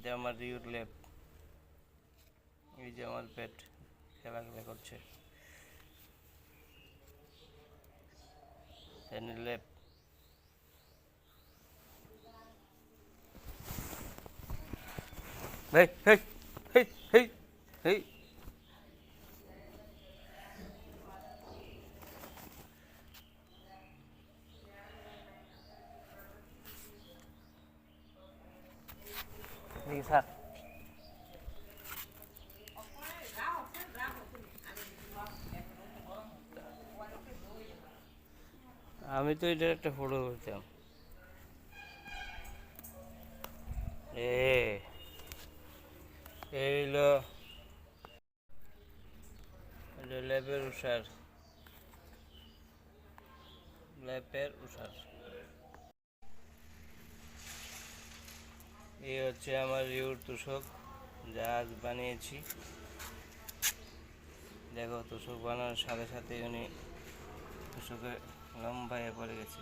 যে আমার রিউর লেপ, এই যে আমার পেট খেলাধুলা করছে। লেপ হেই হেই হেই হেই হেই। স্যার আমি তো এটার একটা ফটো করতাম। এইলো ল্যাপের উষার, ল্যাপের উষার। এই হচ্ছে আমার রিউর তোষক, যা আজ বানিয়েছি। দেখো তোষক বানানোর সাথে সাথে উনি তোষকে লম্বায় পড়ে গেছে।